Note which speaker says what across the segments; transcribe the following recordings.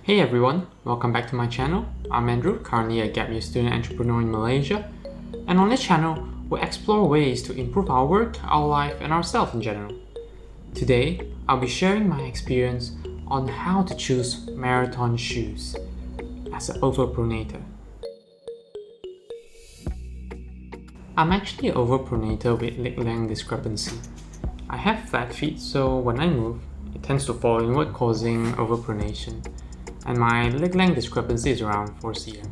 Speaker 1: Hey everyone, welcome back to my channel. I'm Andrew, currently a gap year student entrepreneur in Malaysia, and on this channel, we explore ways to improve our work, our life, and ourselves in general. Today, I'll be sharing my experience on how to choose marathon shoes as an overpronator. I'm actually an overpronator with leg length discrepancy. I have flat feet, so when I move, it tends to fall inward, causing overpronation. And my leg length discrepancy is around 4 cm.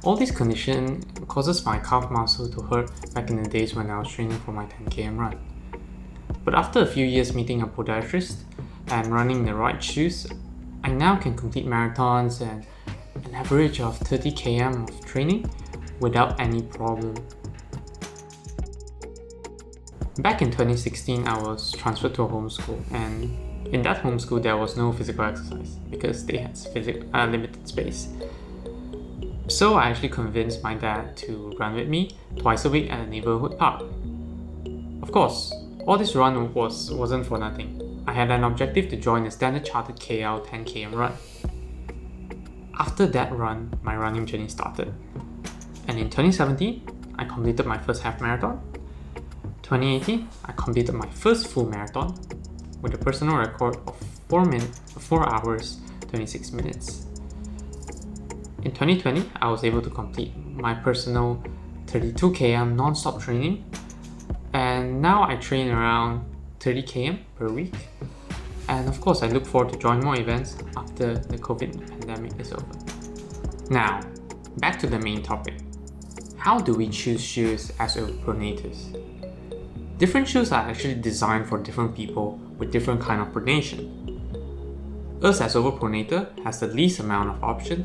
Speaker 1: All this condition causes my calf muscle to hurt back in the days when I was training for my 10 km run. But after a few years meeting a podiatrist and running the right shoes, I now can complete marathons and an average of 30 km of training without any problem. Back in 2016, I was transferred to a homeschool, and in that homeschool there was no physical exercise because they had limited space. So I actually convinced my dad to run with me twice a week at a neighborhood park. Of course, all this run wasn't for nothing. I had an objective to join the standard chartered KL 10 km run. After that run, my running journey started. And in 2017, I completed my first half marathon. 2018, I completed my first full marathon with a personal record of 4 hours 26 minutes. In 2020, I was able to complete my personal 32 km non-stop training, and now I train around 30 km per week. And of course, I look forward to join more events after the COVID pandemic is over. Now, back to the main topic. How do we choose shoes as overpronators? Different shoes are actually designed for different people with different kind of pronation. Us as overpronator has the least amount of option,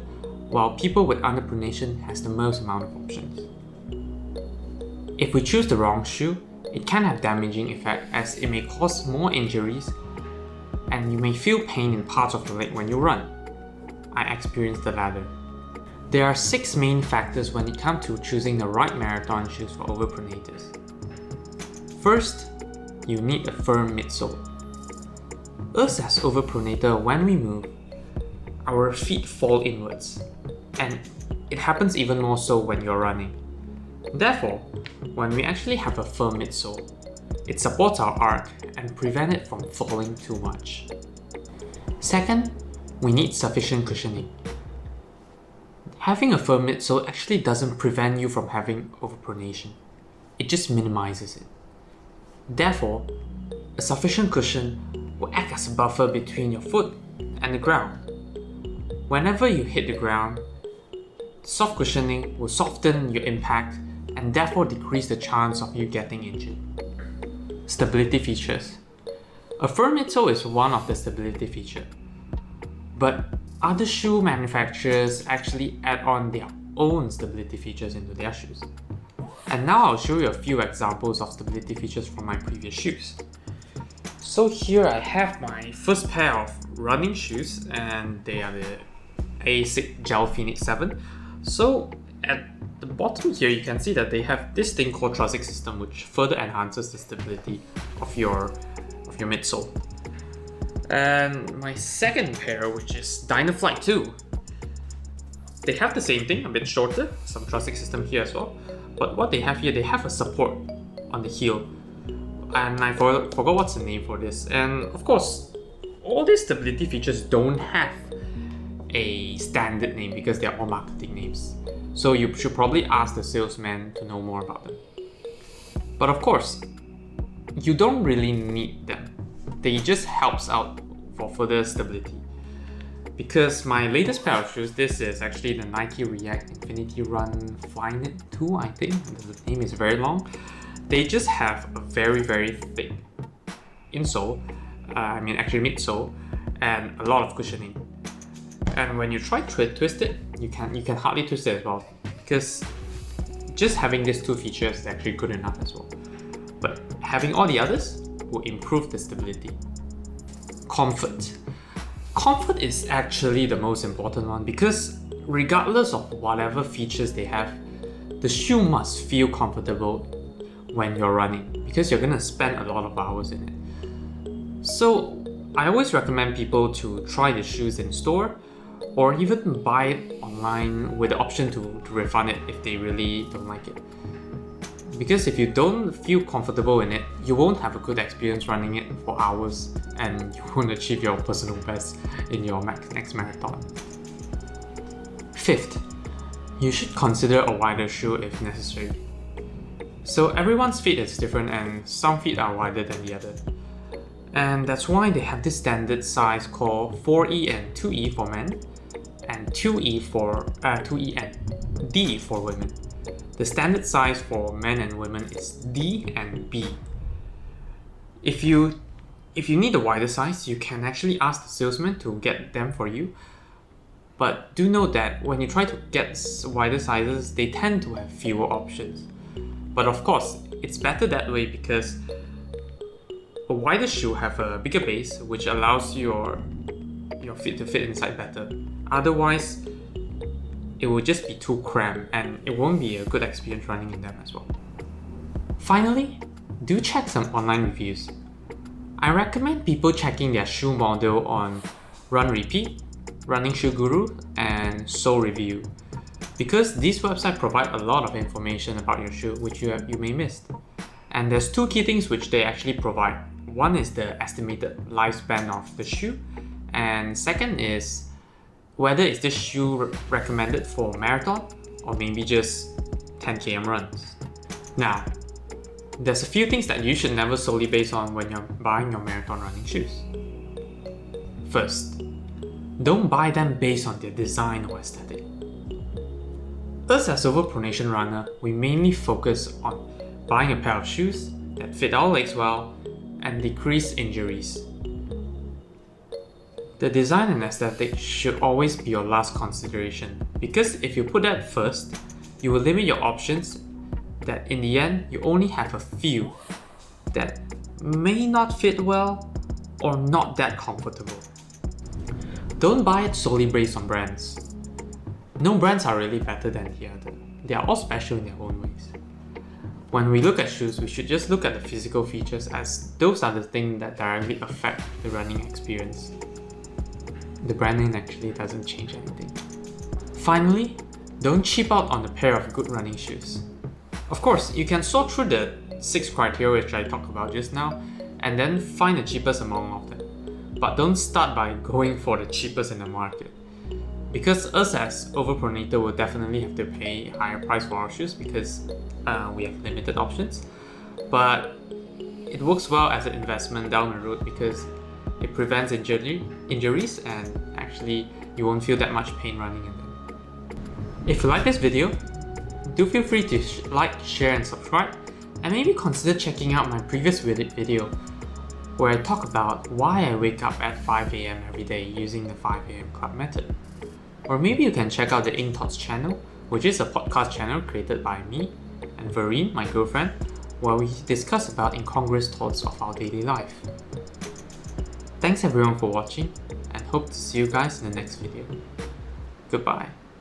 Speaker 1: while people with underpronation has the most amount of options. If we choose the wrong shoe, it can have damaging effect as it may cause more injuries and you may feel pain in parts of the leg when you run. I experienced the latter. There are 6 main factors when it comes to choosing the right marathon shoes for overpronators. First, you need a firm midsole. Us as overpronator, when we move, our feet fall inwards, and it happens even more so when you're running. Therefore, when we actually have a firm midsole, it supports our arc and prevents it from falling too much. Second, we need sufficient cushioning. Having a firm midsole actually doesn't prevent you from having overpronation. It just minimizes it. Therefore, a sufficient cushion will act as a buffer between your foot and the ground. Whenever you hit the ground, soft cushioning will soften your impact and therefore decrease the chance of you getting injured. Stability features. A firm midsole is one of the stability features, but other shoe manufacturers actually add on their own stability features into their shoes. And now I'll show you a few examples of stability features from my previous shoes. So here I have my first pair of running shoes, and they are the ASIC Gel Phoenix 7. So at the bottom here you can see that they have this thing called trussic system, which further enhances the stability of your midsole. And my second pair, which is Dynaflight 2. They have the same thing, a bit shorter, some trussic system here as well. But what they have here, they have a support on the heel. And I forgot what's the name for this. And of course, all these stability features don't have a standard name because they're all marketing names. So you should probably ask the salesman to know more about them. But of course, you don't really need them. They just helps out for further stability. Because my latest pair of shoes, this is actually the Nike React Infinity Run Flyknit 2, I think. The name is very long. They just have a very, very thick insole, actually midsole, and a lot of cushioning. And when you try to twist it, you can hardly twist it as well, because just having these 2 features is actually good enough as well. But having all the others will improve the stability. Comfort. Comfort is actually the most important one, because regardless of whatever features they have, the shoe must feel comfortable when you're running, because you're gonna spend a lot of hours in it. So I always recommend people to try the shoes in store or even buy it online with the option to refund it if they really don't like it. Because if you don't feel comfortable in it, you won't have a good experience running it for hours and you won't achieve your personal best in your next marathon. Fifth, you should consider a wider shoe if necessary. So everyone's feet is different and some feet are wider than the other. And that's why they have this standard size called 4E and 2E for men, and 2E and D for women. The standard size for men and women is D and B. If you need a wider size, you can actually ask the salesman to get them for you. But do note that when you try to get wider sizes, they tend to have fewer options. But of course, it's better that way because a wider shoe have a bigger base, which allows your feet to fit inside better. Otherwise, it will just be too cramped and it won't be a good experience running in them as well. Finally, do check some online reviews. I recommend people checking their shoe model on Run Repeat, Running Shoe Guru, and Sole Review, because these websites provide a lot of information about your shoe which you may miss. And there's two key things which they actually provide. One is the estimated lifespan of the shoe, and second is whether is this shoe recommended for marathon or maybe just 10 km runs. Now, there's a few things that you should never solely base on when you're buying your marathon running shoes. First, don't buy them based on their design or aesthetic. Us as Overpronation runner, we mainly focus on buying a pair of shoes that fit our legs well and decrease injuries. The design and aesthetic should always be your last consideration, because if you put that first, you will limit your options that in the end you only have a few that may not fit well or not that comfortable. Don't buy it solely based on brands. No brands are really better than the other. They are all special in their own ways. When we look at shoes, we should just look at the physical features, as those are the things that directly affect the running experience. The branding actually doesn't change anything. Finally, don't cheap out on a pair of good running shoes. Of course, you can sort through the 6 criteria which I talked about just now and then find the cheapest among of them. But don't start by going for the cheapest in the market, because us as Overpronator will definitely have to pay a higher price for our shoes because we have limited options. But it works well as an investment down the road because it prevents injuries and actually you won't feel that much pain running in them. If you like this video, do feel free to like, share and subscribe, and maybe consider checking out my previous video where I talk about why I wake up at 5 AM every day using the 5 AM club method. Or maybe you can check out the Incongruous channel, which is a podcast channel created by me and Verene, my girlfriend, where we discuss about incongruous thoughts of our daily life. Thanks everyone for watching, and hope to see you guys in the next video. Goodbye.